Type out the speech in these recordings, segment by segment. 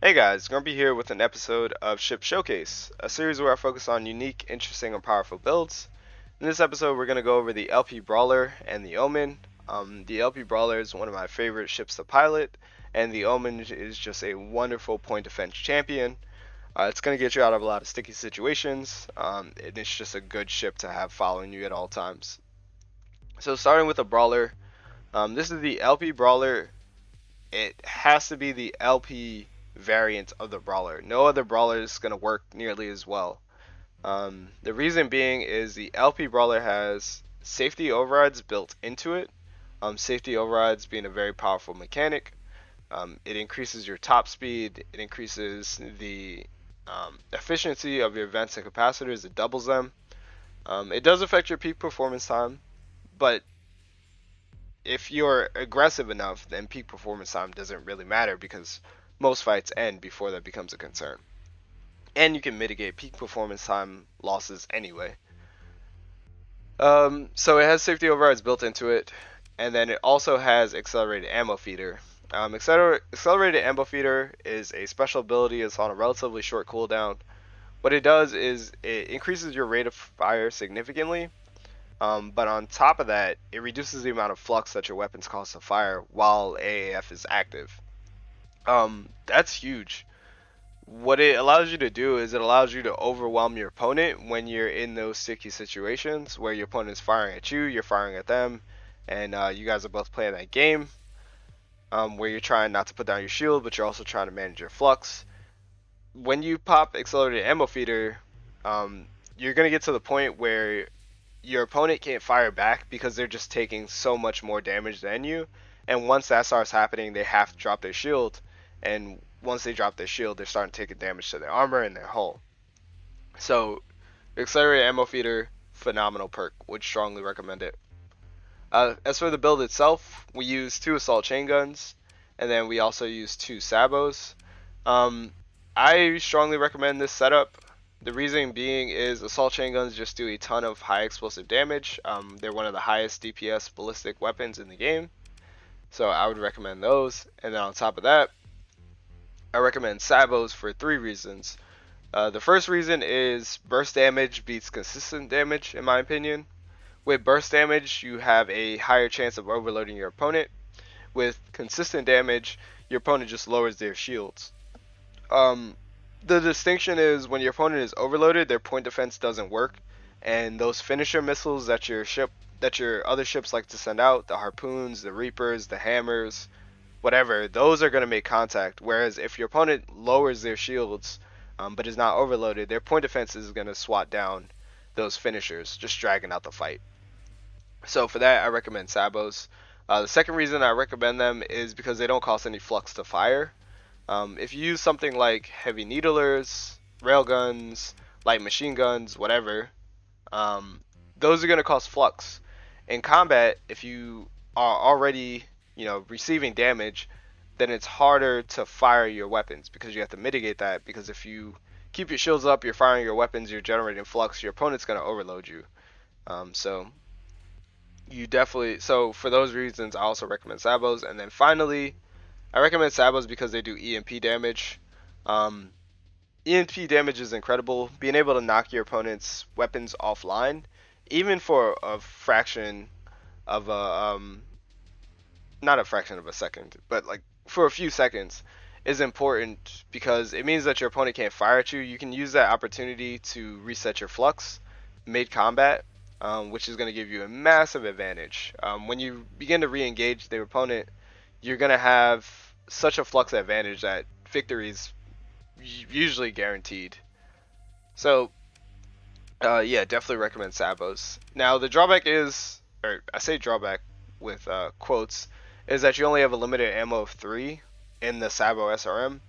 Hey guys, gonna be here with an episode of Ship Showcase, a series where I focus on unique, interesting, and powerful builds. In this episode, we're gonna go over the LP Brawler and the Omen. The LP Brawler is one of my favorite ships to pilot, and the Omen is just a wonderful point defense champion. It's gonna get you out of a lot of sticky situations, and it's just a good ship to have following you at all times. So starting with the Brawler, this is the LP Brawler. It has to be the LP variant of the Brawler. No other Brawler is going to work nearly as well. The reason being is the LP Brawler has safety overrides built into it. Safety overrides being a very powerful mechanic. It increases your top speed. It increases the efficiency of your vents and capacitors. It doubles them. It does affect your peak performance time, but if you're aggressive enough, then peak performance time doesn't really matter because most fights end before that becomes a concern. And you can mitigate peak performance time losses anyway. So it has safety overrides built into it, and then it also has accelerated ammo feeder. Accelerated ammo feeder is a special ability. It's on a relatively short cooldown. What it does is it increases your rate of fire significantly, but on top of that, it reduces the amount of flux that your weapons cause to fire while AAF is active. That's huge. What it allows you to do is it allows you to overwhelm your opponent when you're in those sticky situations where your opponent is firing at you, you're firing at them, and you guys are both playing that game where you're trying not to put down your shield, but you're also trying to manage your flux. When you pop accelerated ammo feeder, you're gonna get to the point where your opponent can't fire back because they're just taking so much more damage than you. And once that starts happening, they have to drop their shield. And once they drop their shield, they're starting to take damage to their armor and their hull. So, accelerated ammo feeder, phenomenal perk. Would strongly recommend it. As for the build itself, we use 2 assault chain guns, and then we also use 2 sabos. I strongly recommend this setup. The reason being is assault chain guns just do a ton of high explosive damage. They're one of the highest DPS ballistic weapons in the game, so I would recommend those. And then on top of that, I recommend sabos for 3 reasons. The first reason is burst damage beats consistent damage, in my opinion. With burst damage, you have a higher chance of overloading your opponent. With consistent damage, your opponent just lowers their shields. The distinction is when your opponent is overloaded, their point defense doesn't work, and those finisher missiles that your other ships like to send out, the harpoons, the reapers, the hammers, whatever, those are going to make contact. Whereas if your opponent lowers their shields, but is not overloaded, their point defense is going to swat down those finishers, just dragging out the fight. So for that, I recommend sabos. The second reason I recommend them is because they don't cost any flux to fire. If you use something like heavy needlers, railguns, light machine guns, whatever, those are going to cost flux. In combat, if you are already, receiving damage, then it's harder to fire your weapons because you have to mitigate that. Because if you keep your shields up, you're firing your weapons, you're generating flux, your opponent's going to overload you. So for those reasons, I also recommend sabos. And then finally, I recommend sabos because they do EMP damage. EMP damage is incredible. Being able to knock your opponent's weapons offline, even for a fraction of a not a fraction of a second, but like for a few seconds, is important because it means that your opponent can't fire at you. You can use that opportunity to reset your flux mid-combat, which is going to give you a massive advantage. When you begin to re-engage their opponent, you're going to have such a flux advantage that victory is usually guaranteed. So, yeah, definitely recommend sabos. Now, the drawback is, or I say drawback with quotes, is that you only have a limited ammo of 3 in the sabo SRM.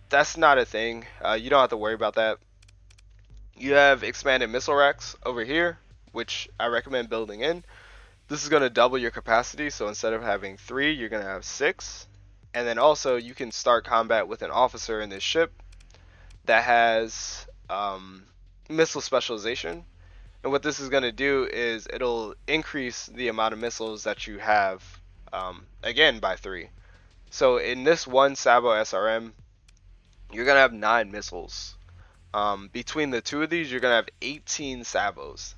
That's not a thing. You don't have to worry about that. You have expanded missile racks over here, which I recommend building in. This is going to double your capacity, so instead of having 3, you're going to have 6. And then also, you can start combat with an officer in this ship that has missile specialization. And what this is going to do is it'll increase the amount of missiles that you have, again, by 3. So in this one Sabo SRM, you're gonna have 9 missiles. Between the two of these, you're gonna have 18 sabos.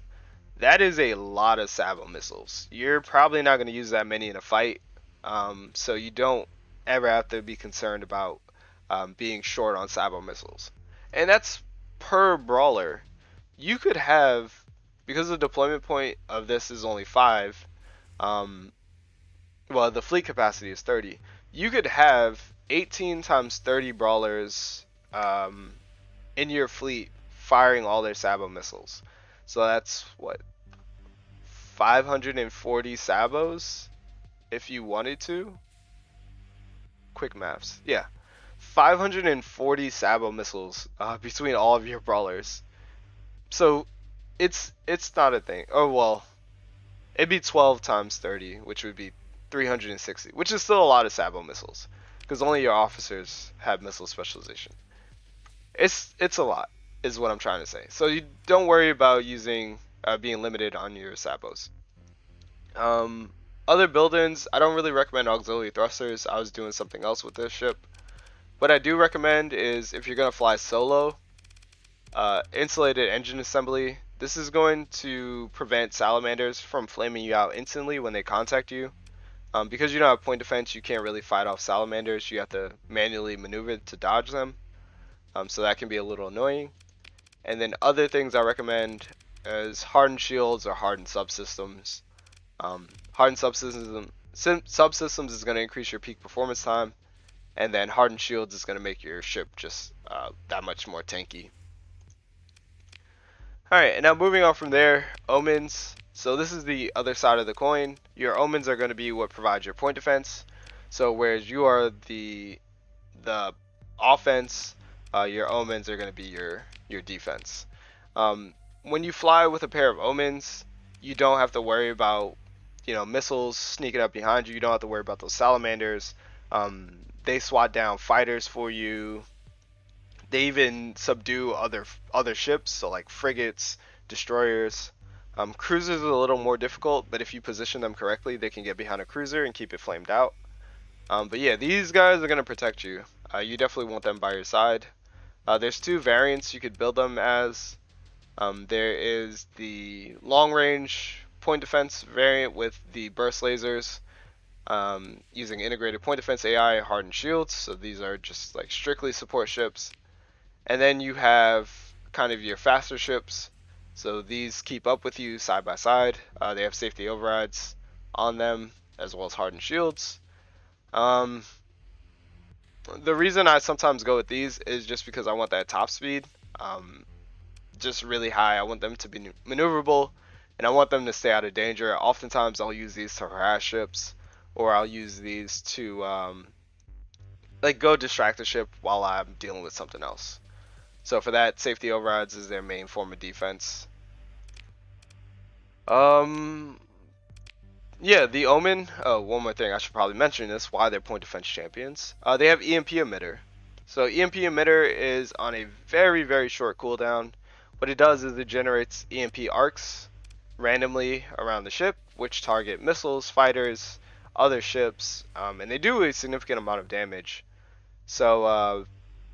That is a lot of sabo missiles. You're probably not gonna use that many in a fight, so you don't ever have to be concerned about being short on sabo missiles. And that's per brawler. You could have, because the deployment point of this is only 5. Um, well, the fleet capacity is 30. You could have 18 times 30 brawlers in your fleet firing all their Sabo missiles. So that's what, 540 Sabos if you wanted to? Quick maths. Yeah. 540 Sabo missiles between all of your brawlers. So it's not a thing. Oh well, it'd be 12 times 30, which would be 360, which is still a lot of Sabo missiles, because only your officers have missile specialization. It's a lot, is what I'm trying to say. So you don't worry about using being limited on your Sabos. Um, Other buildings, I don't really recommend auxiliary thrusters. I was doing something else with this ship. What I do recommend is if you're gonna fly solo, insulated engine assembly. This is going to prevent salamanders from flaming you out instantly when they contact you. Because you don't have point defense, you can't really fight off salamanders. You have to manually maneuver to dodge them. So that can be a little annoying. And then other things I recommend is hardened shields or hardened subsystems. Hardened subsystems is going to increase your peak performance time, and then hardened shields is going to make your ship just that much more tanky. Alright, and now moving on from there, omens. So this is the other side of the coin. Your omens are going to be what provides your point defense. So whereas you are the offense, your omens are going to be your defense. When you fly with a pair of omens, you don't have to worry about missiles sneaking up behind you. You don't have to worry about those salamanders. They swat down fighters for you. They even subdue other ships, so like frigates, destroyers. Cruisers are a little more difficult, but if you position them correctly, they can get behind a cruiser and keep it flamed out. But yeah, these guys are going to protect you. You definitely want them by your side. There's 2 variants you could build them as. There is the long range point defense variant with the burst lasers, using integrated point defense AI and hardened shields. So these are just like strictly support ships. And then you have kind of your faster ships. So these keep up with you side by side. They have safety overrides on them as well as hardened shields. The reason I sometimes go with these is just because I want that top speed just really high. I want them to be maneuverable, and I want them to stay out of danger. Oftentimes I'll use these to harass ships, or I'll use these to like go distract the ship while I'm dealing with something else. So for that, safety overrides is their main form of defense. Yeah, the Omen. Oh, one more thing I should probably mention is why they're point defense champions. They have EMP emitter. So EMP emitter is on a very, very short cooldown. What it does is it generates EMP arcs randomly around the ship, which target missiles, fighters, other ships, and they do a significant amount of damage. So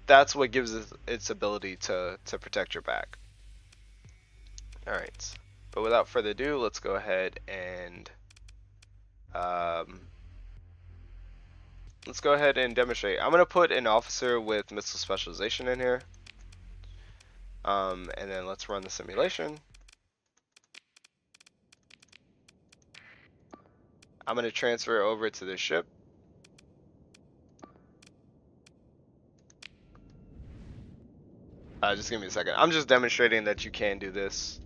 that's what gives it its ability to protect your back. Alright, but without further ado, let's go ahead and demonstrate. I'm going to put an officer with missile specialization in here. And then let's run the simulation. I'm going to transfer over to this ship. Just give me a second. I'm just demonstrating that you can do this.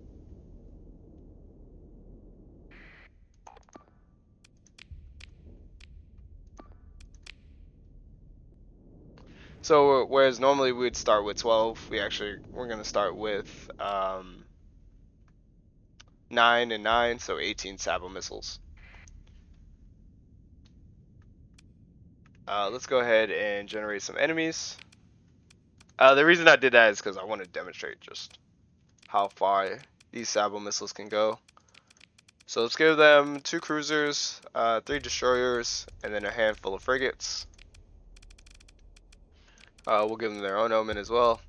So whereas normally we would start with 12, we're going to start with 9 and 9, so 18 Sabo missiles. Let's go ahead and generate some enemies. The reason I did that is because I want to demonstrate just how far these Sabo missiles can go. So let's give them 2 cruisers, 3 destroyers, and then a handful of frigates. We'll give them their own Omen as well,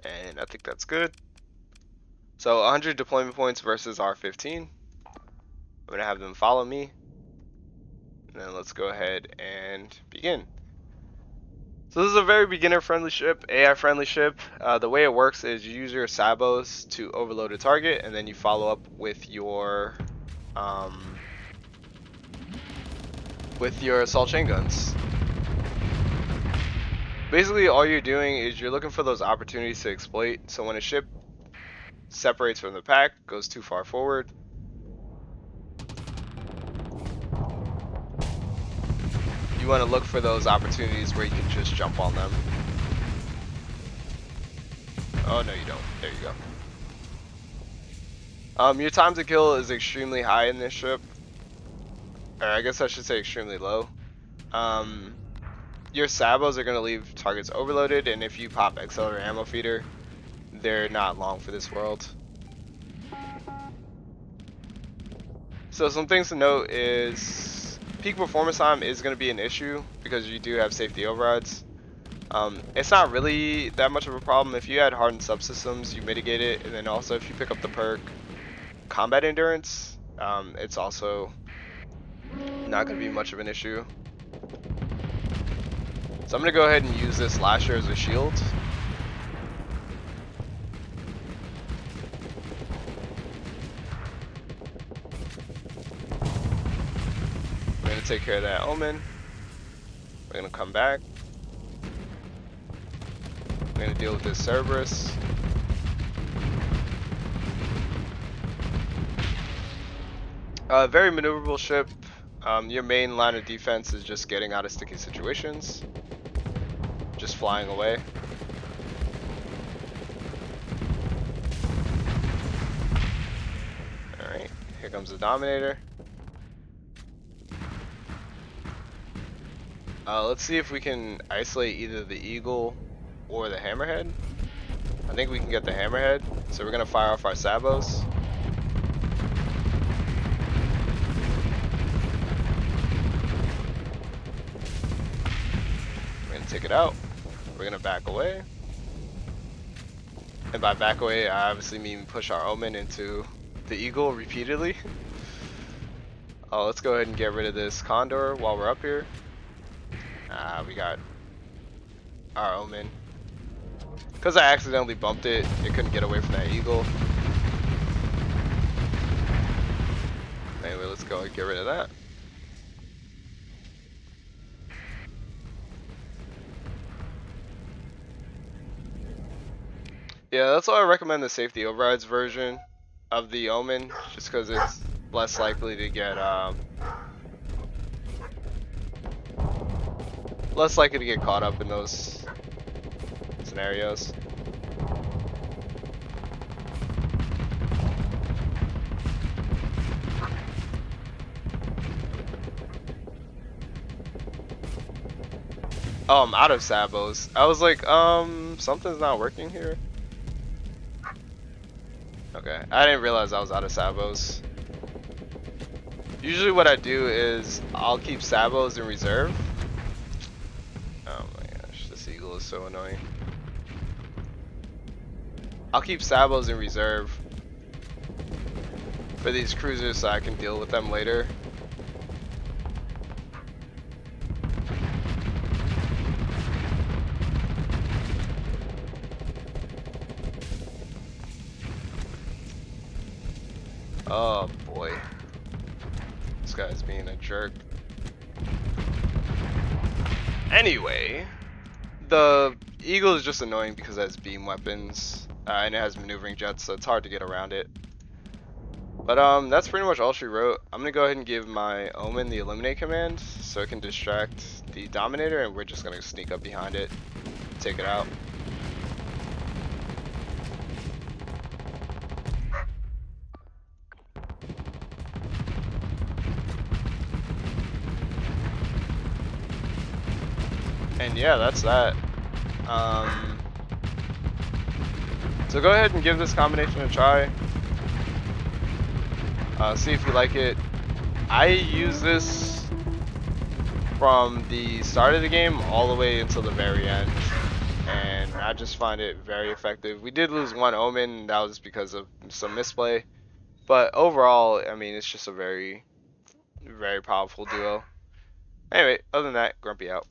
and I think that's good. So 100 deployment points versus our 15. I'm gonna have them follow me, and then let's go ahead and begin. So this is a very beginner-friendly ship, AI-friendly ship. The way it works is you use your sabos to overload a target, and then you follow up with your assault chain guns. Basically, all you're doing is you're looking for those opportunities to exploit. So when a ship separates from the pack, goes too far forward, you want to look for those opportunities where you can just jump on them. Oh, no you don't. There you go. Your time to kill is extremely high in this ship. Or I guess I should say extremely low. Your sabos are going to leave targets overloaded, and if you pop accelerator ammo feeder, they're not long for this world. So some things to note is peak performance time is going to be an issue because you do have safety overrides. It's not really that much of a problem. If you add hardened subsystems, you mitigate it, and then also if you pick up the perk combat endurance, it's also not going to be much of an issue. So I'm going to go ahead and use this lasher as a shield. We're going to take care of that Omen. We're going to come back. We're going to deal with this Cerberus. Very maneuverable ship. Your main line of defense is just getting out of sticky situations. Just flying away. Alright, here comes the Dominator. Let's see if we can isolate either the Eagle or the Hammerhead. I think we can get the Hammerhead, so we're going to fire off our sabos. We're going to take it out. We're going to back away. And by back away, I obviously mean push our Omen into the Eagle repeatedly. Let's go ahead and get rid of this Condor while we're up here. We got our Omen. Because I accidentally bumped it, it couldn't get away from that Eagle. Anyway, let's go and get rid of that. Yeah, that's why I recommend the safety overrides version of the Omen, just because it's less likely to get caught up in those scenarios. Oh, I'm out of sabos. I was like, something's not working here. Okay, I didn't realize I was out of sabos. Usually what I do is I'll keep sabos in reserve. Oh my gosh, this Eagle is so annoying. I'll keep sabos in reserve for these cruisers so I can deal with them later. Oh boy, this guy's being a jerk. Anyway, the Eagle is just annoying because it has beam weapons and it has maneuvering jets, so it's hard to get around it. But that's pretty much all she wrote. I'm gonna go ahead and give my Omen the eliminate command so it can distract the Dominator, and we're just gonna sneak up behind it, take it out. And yeah, that's that. So go ahead and give this combination a try. See if you like it. I use this from the start of the game all the way until the very end. and I just find it very effective. We did lose one Omen, and that was because of some misplay, but overall, I mean, it's just a very, very powerful duo. Anyway, other than that, Grumpy out.